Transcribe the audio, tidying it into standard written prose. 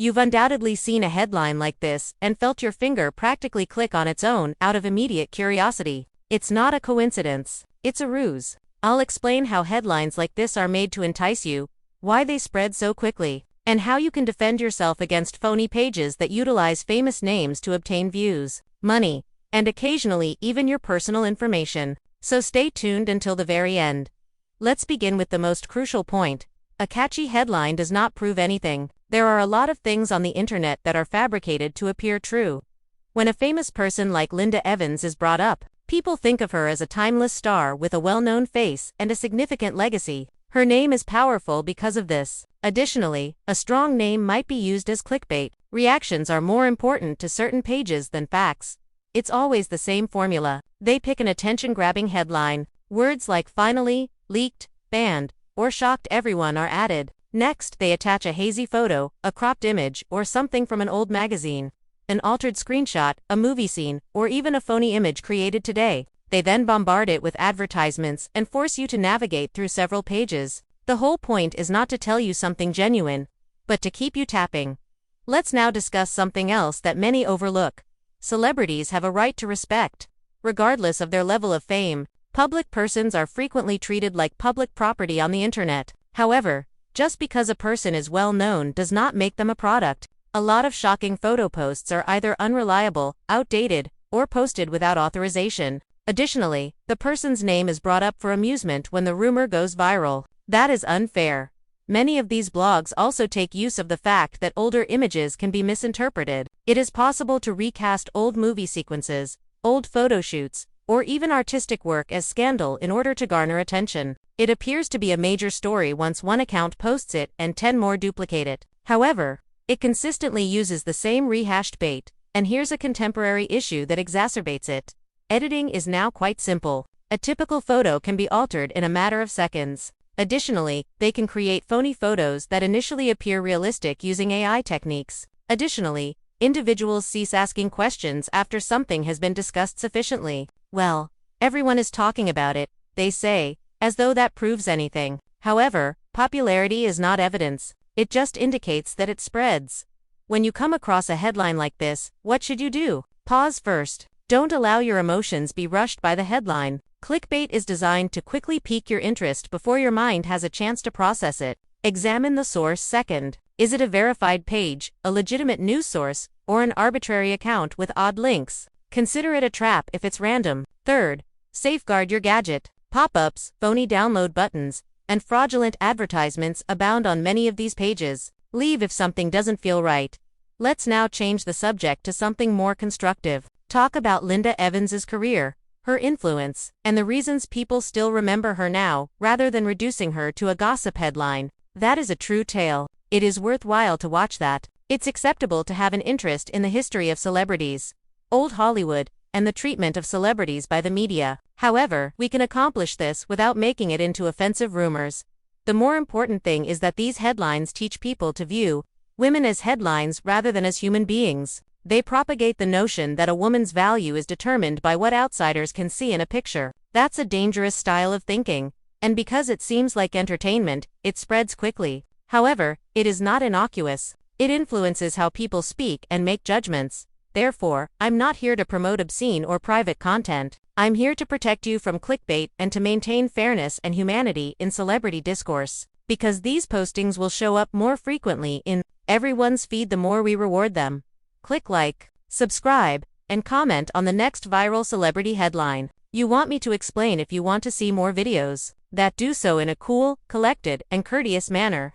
You've undoubtedly seen a headline like this and felt your finger practically click on its own out of immediate curiosity. It's not a coincidence. It's a ruse. I'll explain how headlines like this are made to entice you, why they spread so quickly, and how you can defend yourself against phony pages that utilize famous names to obtain views, money, and occasionally even your personal information. So stay tuned until the very end. Let's begin with the most crucial point. A catchy headline does not prove anything. There are a lot of things on the internet that are fabricated to appear true. When a famous person like Linda Evans is brought up, people think of her as a timeless star with a well-known face and a significant legacy. Her name is powerful because of this. Additionally, a strong name might be used as clickbait. Reactions are more important to certain pages than facts. It's always the same formula. They pick an attention-grabbing headline. Words like finally, leaked, banned, or shocked everyone are added. Next, they attach a hazy photo, a cropped image, or something from an old magazine, an altered screenshot, a movie scene, or even a phony image created today. They then bombard it with advertisements and force you to navigate through several pages. The whole point is not to tell you something genuine, but to keep you tapping. Let's now discuss something else that many overlook. Celebrities have a right to respect. Regardless of their level of fame, public persons are frequently treated like public property on the internet. However, just because a person is well known does not make them a product. A lot of shocking photo posts are either unreliable, outdated, or posted without authorization. Additionally, the person's name is brought up for amusement when the rumor goes viral. That is unfair. Many of these blogs also take use of the fact that older images can be misinterpreted. It is possible to recast old movie sequences, old photo shoots, or even artistic work as scandal in order to garner attention. It appears to be a major story once one account posts it and 10 more duplicate it. However, it consistently uses the same rehashed bait, and here's a contemporary issue that exacerbates it. Editing is now quite simple. A typical photo can be altered in a matter of seconds. Additionally, they can create phony photos that initially appear realistic using AI techniques. Additionally, individuals cease asking questions after something has been discussed sufficiently. Well, everyone is talking about it, they say, as though that proves anything. However, popularity is not evidence. It just indicates that it spreads. When you come across a headline like this, what should you do? Pause first. Don't allow your emotions be rushed by the headline. Clickbait is designed to quickly pique your interest before your mind has a chance to process it. Examine the source second. Is it a verified page, a legitimate news source, or an arbitrary account with odd links? Consider it a trap if it's random. Third, safeguard your gadget. Pop-ups, phony download buttons, and fraudulent advertisements abound on many of these pages. Leave if something doesn't feel right. Let's now change the subject to something more constructive. Talk about Linda Evans's career, her influence, and the reasons people still remember her now, rather than reducing her to a gossip headline. That is a true tale. It is worthwhile to watch that. It's acceptable to have an interest in the history of celebrities, old Hollywood, and the treatment of celebrities by the media. However, we can accomplish this without making it into offensive rumors. The more important thing is that these headlines teach people to view women as headlines rather than as human beings. They propagate the notion that a woman's value is determined by what outsiders can see in a picture. That's a dangerous style of thinking, and because it seems like entertainment, it spreads quickly. However, it is not innocuous. It influences how people speak and make judgments. Therefore, I'm not here to promote obscene or private content. I'm here to protect you from clickbait and to maintain fairness and humanity in celebrity discourse. Because these postings will show up more frequently in everyone's feed the more we reward them. Click like, subscribe, and comment on the next viral celebrity headline. You want me to explain if you want to see more videos that do so in a cool, collected, and courteous manner.